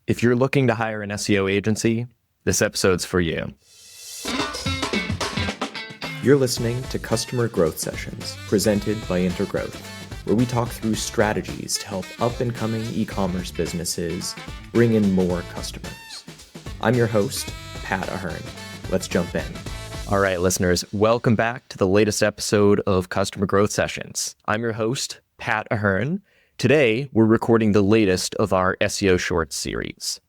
If you're looking to hire an SEO agency, this episode's for you. You're listening to Customer Growth Sessions, presented by Intergrowth, where we talk through strategies to help up-and-coming e-commerce businesses bring in more customers. I'm your host, Pat Ahern. Let's jump in. All right, listeners, welcome back to the latest episode of Customer Growth Sessions. I'm your host, Pat Ahern. Today, we're recording the latest of our SEO Shorts series.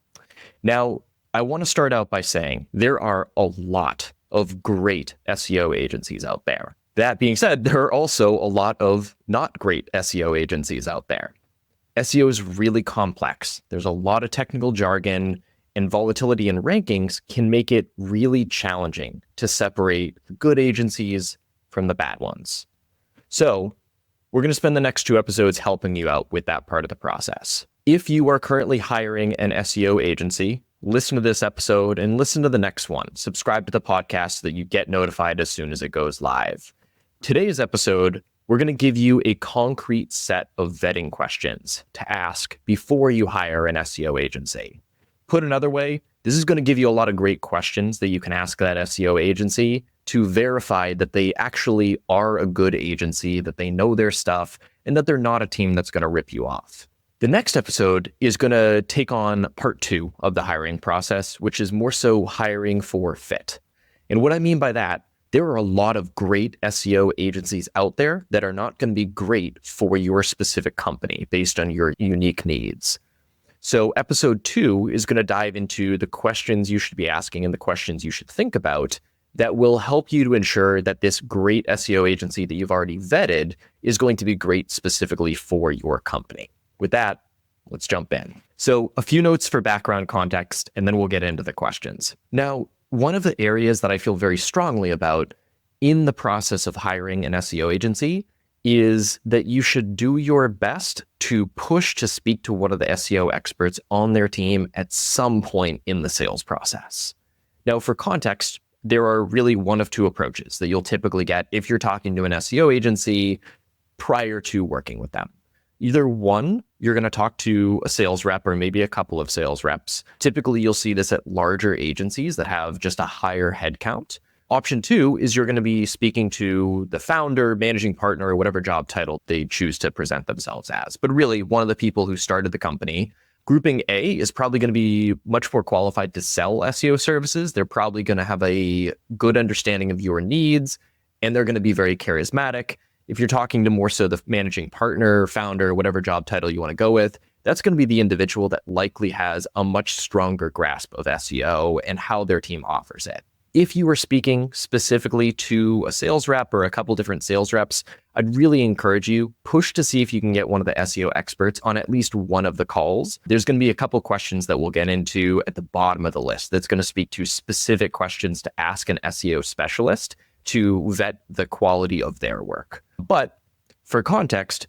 Now, I want to start out by saying there are a lot of great SEO agencies out there. That being said, there are also a lot of not great SEO agencies out there. SEO is really complex. There's a lot of technical jargon, and volatility in rankings can make it really challenging to separate the good agencies from the bad ones. So, we're going to spend the next two episodes helping you out with that part of the process. If you are currently hiring an SEO agency, listen to this episode and listen to the next one. Subscribe to the podcast so that you get notified as soon as it goes live. Today's episode, we're going to give you a concrete set of vetting questions to ask before you hire an SEO agency. Put another way, this is going to give you a lot of great questions that you can ask that SEO agency to verify that they actually are a good agency, that they know their stuff, and that they're not a team that's going to rip you off. The next episode is going to take on part 2 of the hiring process, which is more so hiring for fit. And what I mean by that, there are a lot of great SEO agencies out there that are not going to be great for your specific company based on your unique needs. So episode 2 is going to dive into the questions you should be asking and the questions you should think about that will help you to ensure that this great SEO agency that you've already vetted is going to be great specifically for your company. With that, let's jump in. So a few notes for background context, and then we'll get into the questions. Now, one of the areas that I feel very strongly about in the process of hiring an SEO agency is that you should do your best to push to speak to one of the SEO experts on their team at some point in the sales process. Now, for context, there are really one of two approaches that you'll typically get if you're talking to an SEO agency prior to working with them. Either one, you're going to talk to a sales rep or maybe a couple of sales reps. Typically, you'll see this at larger agencies that have just a higher headcount. Option 2 is you're going to be speaking to the founder, managing partner, or whatever job title they choose to present themselves as. But really, one of the people who started the company. Grouping A is probably going to be much more qualified to sell SEO services. They're probably going to have a good understanding of your needs, and they're going to be very charismatic. If you're talking to more so the managing partner, founder, whatever job title you want to go with, that's going to be the individual that likely has a much stronger grasp of SEO and how their team offers it. If you are speaking specifically to a sales rep or a couple different sales reps, I'd really encourage you, push to see if you can get one of the SEO experts on at least one of the calls. There's going to be a couple questions that we'll get into at the bottom of the list that's going to speak to specific questions to ask an SEO specialist to vet the quality of their work. But for context,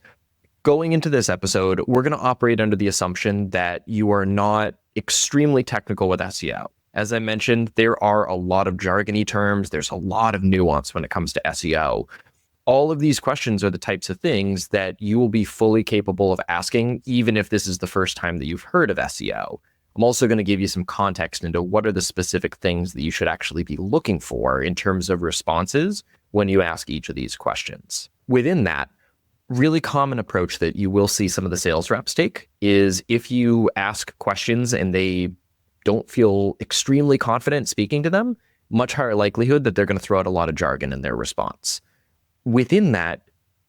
going into this episode, we're going to operate under the assumption that you are not extremely technical with SEO. As I mentioned, there are a lot of jargony terms. There's a lot of nuance when it comes to SEO. All of these questions are the types of things that you will be fully capable of asking, even if this is the first time that you've heard of SEO. I'm also going to give you some context into what are the specific things that you should actually be looking for in terms of responses when you ask each of these questions. Within that, really common approach that you will see some of the sales reps take is if you ask questions and they don't feel extremely confident speaking to them, much higher likelihood that they're going to throw out a lot of jargon in their response. Within that,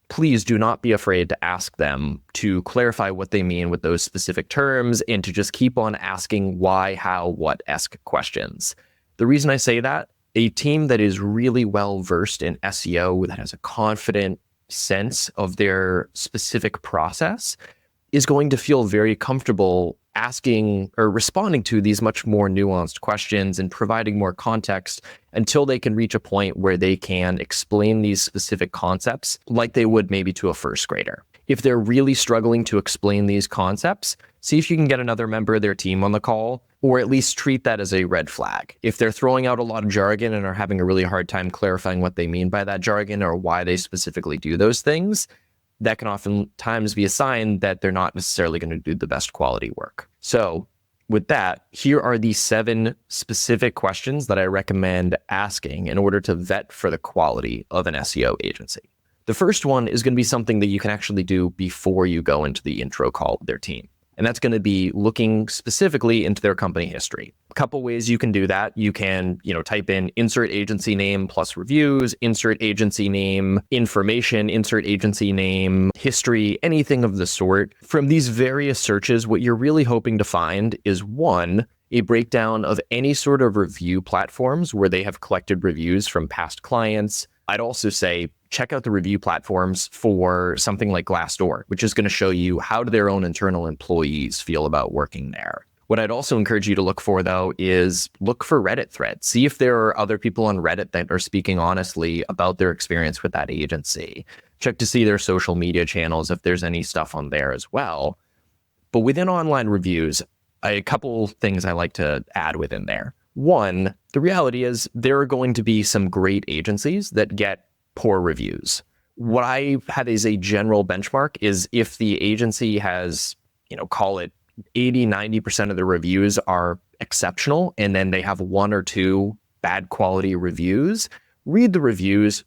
please do not be afraid to ask them to clarify what they mean with those specific terms and to just keep on asking why, how, what-esque questions. The reason I say that, a team that is really well versed in SEO, that has a confident sense of their specific process, is going to feel very comfortable asking or responding to these much more nuanced questions and providing more context until they can reach a point where they can explain these specific concepts like they would maybe to a first grader. If they're really struggling to explain these concepts, see if you can get another member of their team on the call, or at least treat that as a red flag. If they're throwing out a lot of jargon and are having a really hard time clarifying what they mean by that jargon or why they specifically do those things, that can oftentimes be a sign that they're not necessarily going to do the best quality work. So With that, here are the 7 specific questions that I recommend asking in order to vet for the quality of an SEO agency. The first one is going to be something that you can actually do before you go into the intro call with their team. And that's going to be looking specifically into their company history. A couple ways you can do that. You can, type in insert agency name plus reviews, insert agency name, information, insert agency name, history, anything of the sort. From these various searches, what you're really hoping to find is, one, a breakdown of any sort of review platforms where they have collected reviews from past clients. I'd also say check out the review platforms for something like Glassdoor, which is going to show you how do their own internal employees feel about working there. What I'd also encourage you to look for, though, is look for Reddit threads. See if there are other people on Reddit that are speaking honestly about their experience with that agency. Check to see their social media channels if there's any stuff on there as well. But within online reviews, a couple things I like to add within there. One, the reality is there are going to be some great agencies that get poor reviews. What I have as a general benchmark is if the agency has, call it 80, 90% of the reviews are exceptional, and then they have 1 or 2 bad quality reviews, read the reviews,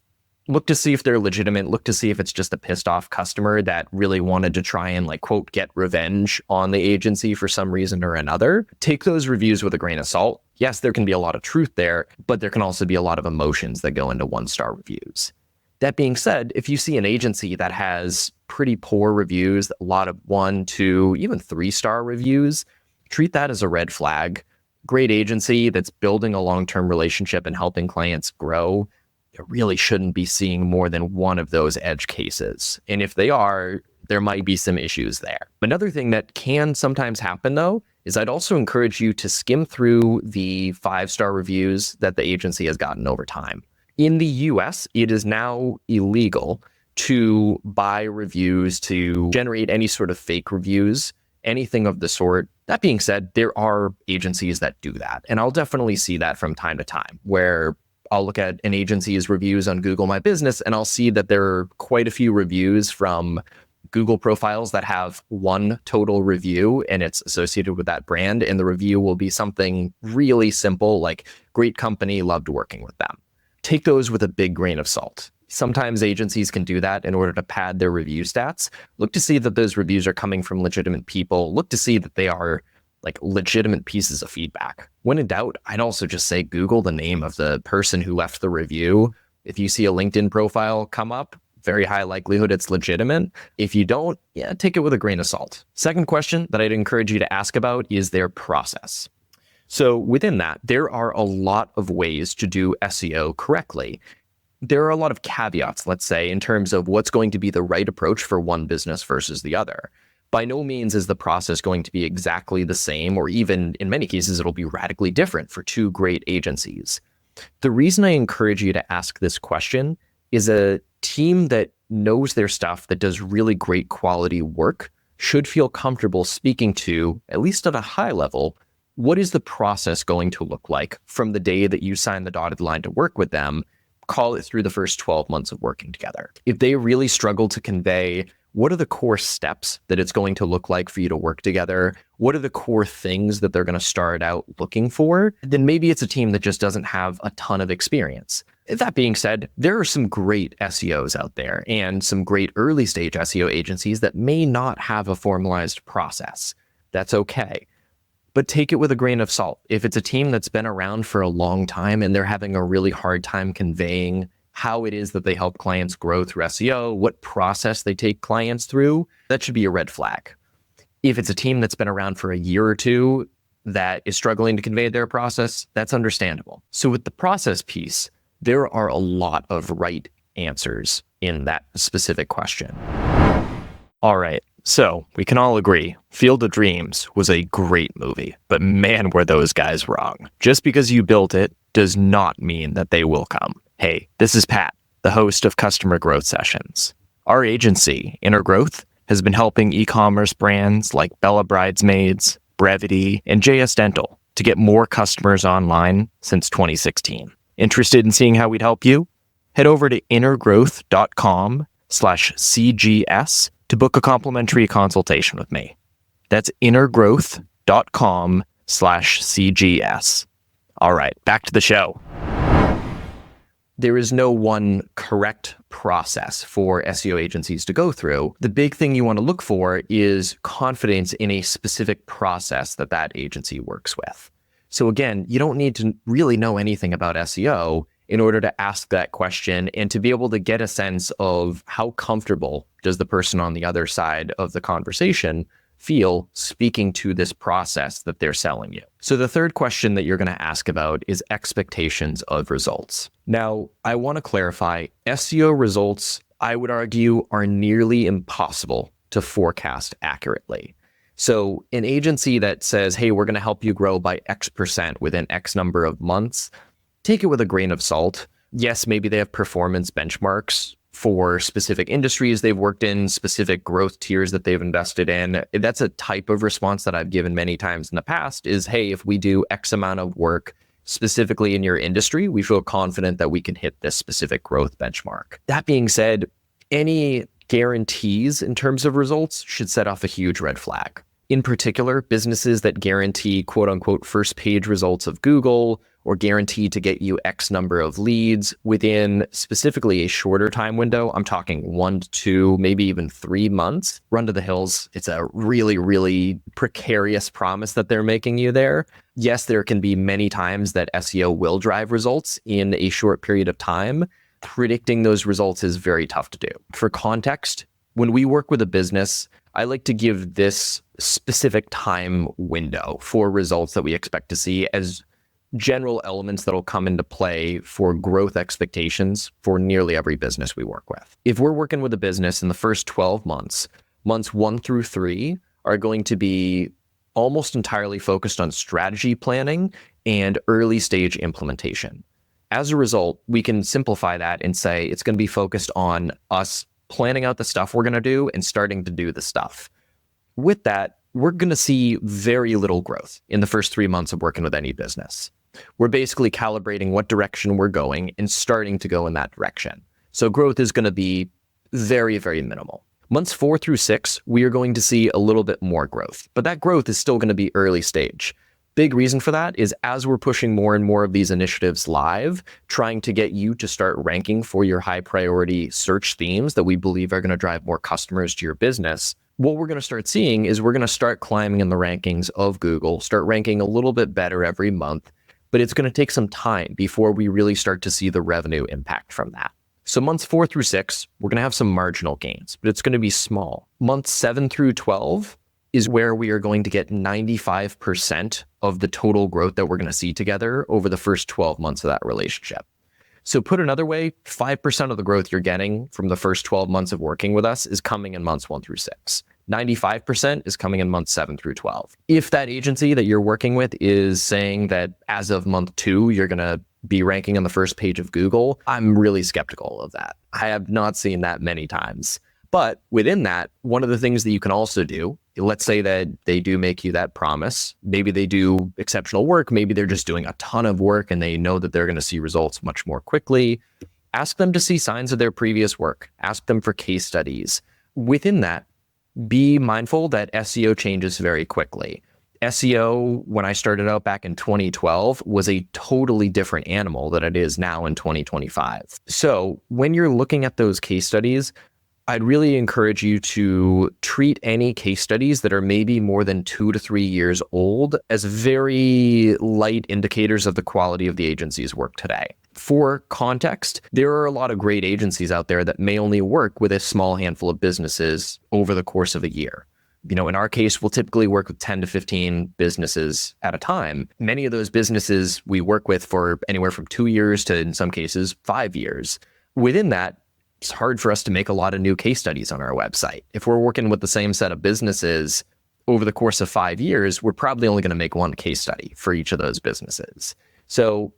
look to see if they're legitimate, look to see if it's just a pissed off customer that really wanted to try and quote, get revenge on the agency for some reason or another. Take those reviews with a grain of salt. Yes, there can be a lot of truth there, but there can also be a lot of emotions that go into 1-star reviews. That being said, if you see an agency that has pretty poor reviews, a lot of 1, 2, even 3-star reviews, treat that as a red flag. Great agency that's building a long-term relationship and helping clients grow, you really shouldn't be seeing more than one of those edge cases. And if they are, there might be some issues there. Another thing that can sometimes happen, though, is I'd also encourage you to skim through the 5-star reviews that the agency has gotten over time. In the US, it is now illegal to buy reviews, to generate any sort of fake reviews, anything of the sort. That being said, there are agencies that do that. And I'll definitely see that from time to time, where I'll look at an agency's reviews on Google My Business, and I'll see that there are quite a few reviews from Google profiles that have 1 total review and it's associated with that brand. And the review will be something really simple, like great company, loved working with them. Take those with a big grain of salt. Sometimes agencies can do that in order to pad their review stats. Look to see that those reviews are coming from legitimate people. Look to see that they are legitimate pieces of feedback. When in doubt, I'd also just say Google the name of the person who left the review. If you see a LinkedIn profile come up, very high likelihood it's legitimate. If you don't, take it with a grain of salt. Second question that I'd encourage you to ask about is their process. So within that, there are a lot of ways to do SEO correctly. There are a lot of caveats, let's say, in terms of what's going to be the right approach for one business versus the other. By no means is the process going to be exactly the same, or even in many cases, it'll be radically different for 2 great agencies. The reason I encourage you to ask this question is a team that knows their stuff, that does really great quality work, should feel comfortable speaking to, at least at a high level, what is the process going to look like from the day that you sign the dotted line to work with them, call it through the first 12 months of working together. If they really struggle to convey what are the core steps that it's going to look like for you to work together, what are the core things that they're going to start out looking for, then maybe it's a team that just doesn't have a ton of experience. That being said, there are some great SEOs out there and some great early stage SEO agencies that may not have a formalized process. That's okay. But take it with a grain of salt. If it's a team that's been around for a long time and they're having a really hard time conveying how it is that they help clients grow through SEO, what process they take clients through, that should be a red flag. If it's a team that's been around for a year or 2 that is struggling to convey their process, that's understandable. So with the process piece, there are a lot of right answers in that specific question. All right. So we can all agree, Field of Dreams was a great movie, but man, were those guys wrong. Just because you built it does not mean that they will come. Hey, this is Pat, the host of Customer Growth Sessions. Our agency, Intergrowth, has been helping e-commerce brands like Bella Bridesmaids, Brevity, and JS Dental to get more customers online since 2016. Interested in seeing how we'd help you? Head over to intergrowth.com/CGS to book a complimentary consultation with me. That's intergrowth.com SEO.com/CGS. All right, back to the show. There is no one correct process for SEO agencies to go through. The big thing you want to look for is confidence in a specific process that that agency works with. So again, you don't need to really know anything about SEO in order to ask that question and to be able to get a sense of how comfortable does the person on the other side of the conversation feel speaking to this process that they're selling you. So the third question that you're going to ask about is expectations of results. Now, I want to clarify, SEO results, I would argue, are nearly impossible to forecast accurately. So an agency that says, hey, we're going to help you grow by X% within X number of months, take it with a grain of salt. Yes, maybe they have performance benchmarks for specific industries they've worked in, specific growth tiers that they've invested in. That's a type of response that I've given many times in the past is, hey, if we do X amount of work specifically in your industry, we feel confident that we can hit this specific growth benchmark. That being said, any guarantees in terms of results should set off a huge red flag. In particular, businesses that guarantee quote unquote first page results of Google or guarantee to get you X number of leads within specifically a shorter time window. I'm talking 1 to 2, maybe even 3 months. Run to the hills. It's a really, really precarious promise that they're making you there. Yes, there can be many times that SEO will drive results in a short period of time. Predicting those results is very tough to do. For context, when we work with a business, I like to give this specific time window for results that we expect to see as general elements that'll come into play for growth expectations for nearly every business we work with. If we're working with a business in the first 12 months, months 1 through 3 are going to be almost entirely focused on strategy planning and early stage implementation. As a result, we can simplify that and say it's going to be focused on us planning out the stuff we're going to do and starting to do the stuff. With that, we're going to see very little growth in the first 3 months of working with any business. We're basically calibrating what direction we're going and starting to go in that direction. So growth is going to be very, very minimal. Months 4 through 6, we are going to see a little bit more growth, but that growth is still going to be early stage. Big reason for that is as we're pushing more and more of these initiatives live, trying to get you to start ranking for your high priority search themes that we believe are going to drive more customers to your business, what we're going to start seeing is we're going to start climbing in the rankings of Google, start ranking a little bit better every month, but it's going to take some time before we really start to see the revenue impact from that. So months 4 through 6, we're going to have some marginal gains, but it's going to be small. Months 7 through 12 is where we are going to get 95% of the total growth that we're going to see together over the first 12 months of that relationship. So put another way, 5% of the growth you're getting from the first 12 months of working with us is coming in months 1 through 6. 95% is coming in months 7 through 12. If that agency that you're working with is saying that as of month 2, you're going to be ranking on the first page of Google, I'm really skeptical of that. I have not seen that many times. But within that, one of the things that you can also do, let's say that they do make you that promise. Maybe they do exceptional work. Maybe they're just doing a ton of work and they know that they're going to see results much more quickly. Ask them to see signs of their previous work. Ask them for case studies. Within that, be mindful that SEO changes very quickly. SEO, when I started out back in 2012, was a totally different animal than it is now in 2025. So when you're looking at those case studies, I'd really encourage you to treat any case studies that are maybe more than 2 to 3 years old as very light indicators of the quality of the agency's work today. For context, there are a lot of great agencies out there that may only work with a small handful of businesses over the course of a year. In our case, we'll typically work with 10 to 15 businesses at a time. Many of those businesses we work with for anywhere from 2 years to, in some cases, 5 years. Within that, it's hard for us to make a lot of new case studies on our website. If we're working with the same set of businesses over the course of 5 years, we're probably only going to make one case study for each of those businesses. So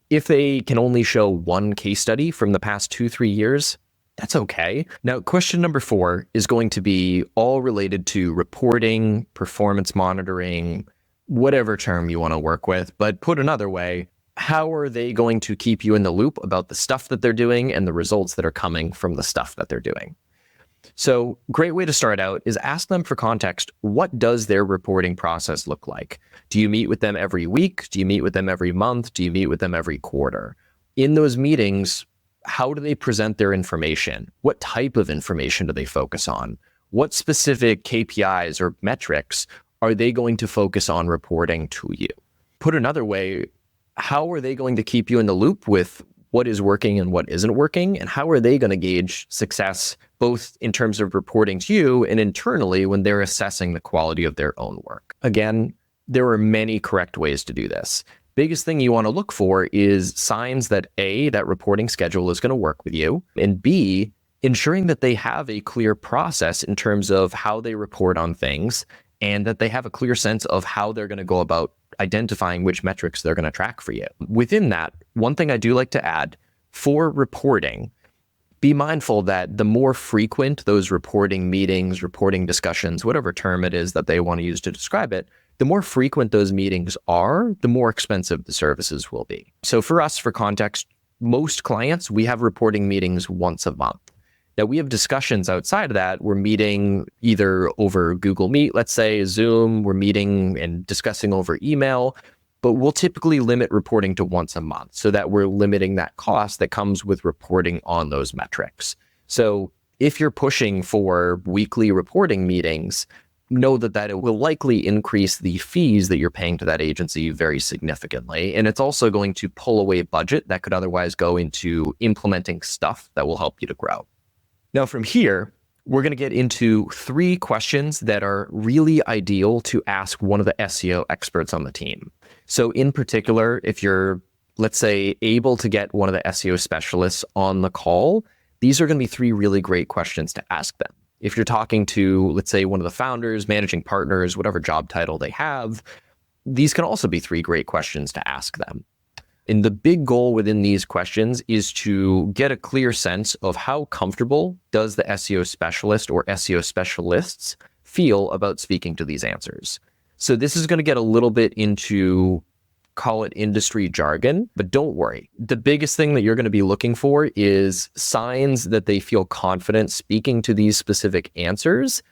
if they can only show one case study from the past 2-3 years, that's okay. Now, question number 4 is going to be all related to reporting, performance monitoring, whatever term you want to work with. But put another way, how are they going to keep you in the loop about the stuff that they're doing and the results that are coming from the stuff that they're doing? So great way to start out is ask them for context. What does their reporting process look like? Do you meet with them every week? Do you meet with them every month? Do you meet with them every quarter? In those meetings, how do they present their information? What type of information do they focus on? What specific KPIs or metrics are they going to focus on reporting to you? Put another way, how are they going to keep you in the loop with what is working and what isn't working? And how are they going to gauge success, both in terms of reporting to you and internally when they're assessing the quality of their own work? Again, there are many correct ways to do this. Biggest thing you want to look for is signs that A, that reporting schedule is going to work with you, and B, ensuring that they have a clear process in terms of how they report on things and that they have a clear sense of how they're going to go about identifying which metrics they're going to track for you. Within that, one thing I do like to add for reporting, be mindful that the more frequent those reporting meetings, reporting discussions, whatever term it is that they want to use to describe it, the more frequent those meetings are, the more expensive the services will be. So for us, for context, most clients, we have reporting meetings once a month. Now, we have discussions outside of that. We're meeting either over Google Meet, let's say, Zoom, we're meeting and discussing over email, but we'll typically limit reporting to once a month so that we're limiting that cost that comes with reporting on those metrics. So if you're pushing for weekly reporting meetings, know that it will likely increase the fees that you're paying to that agency very significantly. And it's also going to pull away budget that could otherwise go into implementing stuff that will help you to grow. Now, from here, we're going to get into 3 questions that are really ideal to ask one of the SEO experts on the team. So in particular, if you're, let's say, able to get one of the SEO specialists on the call, these are going to be 3 really great questions to ask them. If you're talking to, let's say, one of the founders, managing partners, whatever job title they have, these can also be 3 great questions to ask them. And the big goal within these questions is to get a clear sense of how comfortable does the SEO specialist or SEO specialists feel about speaking to these answers. So this is going to get a little bit into, call it industry jargon, but don't worry. The biggest thing that you're going to be looking for is signs that they feel confident speaking to these specific answers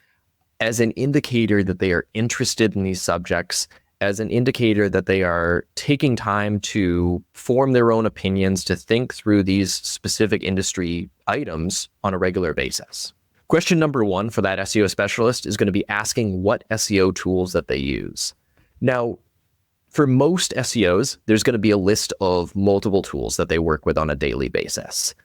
as an indicator that they are interested in these subjects, as an indicator that they are taking time to form their own opinions, to think through these specific industry items on a regular basis. Question number 1 for that SEO specialist is going to be asking what SEO tools that they use. Now, for most SEOs, there's going to be a list of multiple tools that they work with on a daily basis.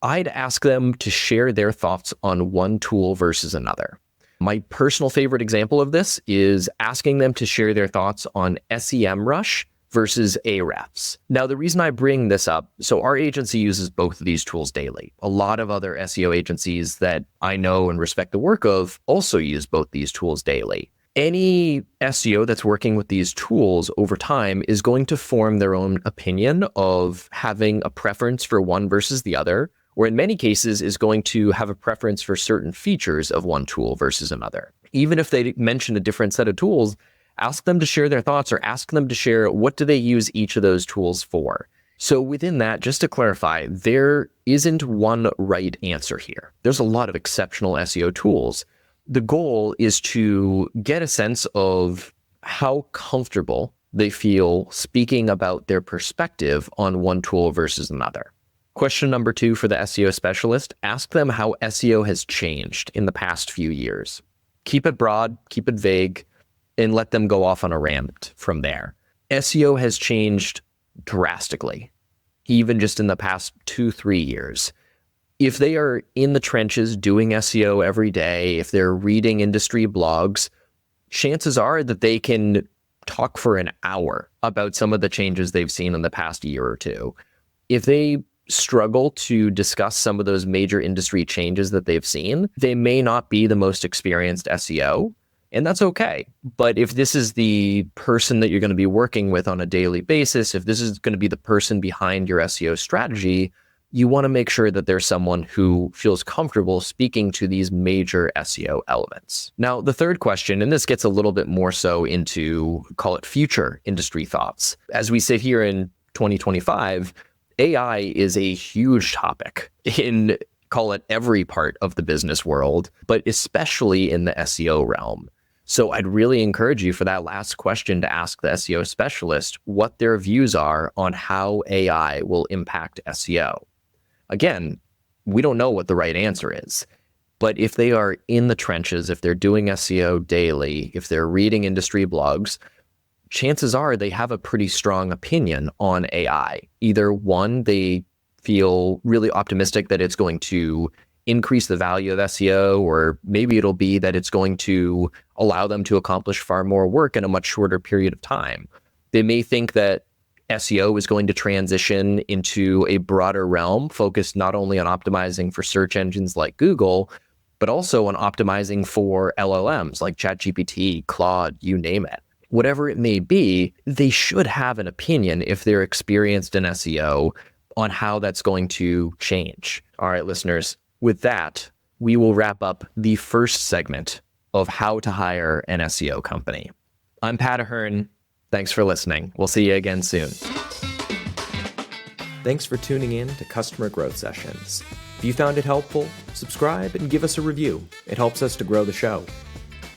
I'd ask them to share their thoughts on one tool versus another. My personal favorite example of this is asking them to share their thoughts on SEMrush versus Ahrefs. Now, the reason I bring this up, so our agency uses both of these tools daily. A lot of other SEO agencies that I know and respect the work of also use both these tools daily. Any SEO that's working with these tools over time is going to form their own opinion of having a preference for one versus the other, or in many cases is going to have a preference for certain features of one tool versus another. Even if they mention a different set of tools, ask them to share their thoughts or ask them to share what do they use each of those tools for. So within that, just to clarify, there isn't one right answer here. There's a lot of exceptional SEO tools. The goal is to get a sense of how comfortable they feel speaking about their perspective on one tool versus another. Question number 2 for the SEO specialist, ask them how SEO has changed in the past few years. Keep it broad, keep it vague, and let them go off on a rant from there. SEO has changed drastically, even just in the past 2-3 years. If they are in the trenches doing SEO every day, if they're reading industry blogs, chances are that they can talk for an hour about some of the changes they've seen in the past year or 2. If they struggle to discuss some of those major industry changes that they've seen, they may not be the most experienced SEO, and that's okay. But if this is the person that you're going to be working with on a daily basis, if this is going to be the person behind your SEO strategy, you want to make sure that there's someone who feels comfortable speaking to these major SEO elements. Now, the third question, and this gets a little bit more so into, call it future industry thoughts. As we sit here in 2025, AI is a huge topic in call it every part of the business world, but especially in the SEO realm. So I'd really encourage you for that last question to ask the SEO specialist what their views are on how AI will impact SEO. Again, we don't know what the right answer is, but if they are in the trenches, if they're doing SEO daily, if they're reading industry blogs, chances are they have a pretty strong opinion on AI. Either one, they feel really optimistic that it's going to increase the value of SEO, or maybe it'll be that it's going to allow them to accomplish far more work in a much shorter period of time. They may think that SEO is going to transition into a broader realm focused not only on optimizing for search engines like Google, but also on optimizing for LLMs like ChatGPT, Claude, you name it. Whatever it may be, they should have an opinion if they're experienced in SEO on how that's going to change. All right, listeners, with that, we will wrap up the first segment of how to hire an SEO company. I'm Pat Ahern. Thanks for listening. We'll see you again soon. Thanks for tuning in to Customer Growth Sessions. If you found it helpful, subscribe and give us a review. It helps us to grow the show.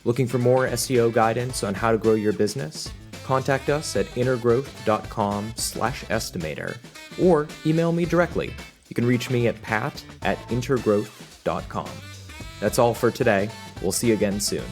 Looking for more SEO guidance on how to grow your business? Contact us at intergrowth.com/estimator or email me directly. You can reach me at pat@intergrowth.com. That's all for today. We'll see you again soon.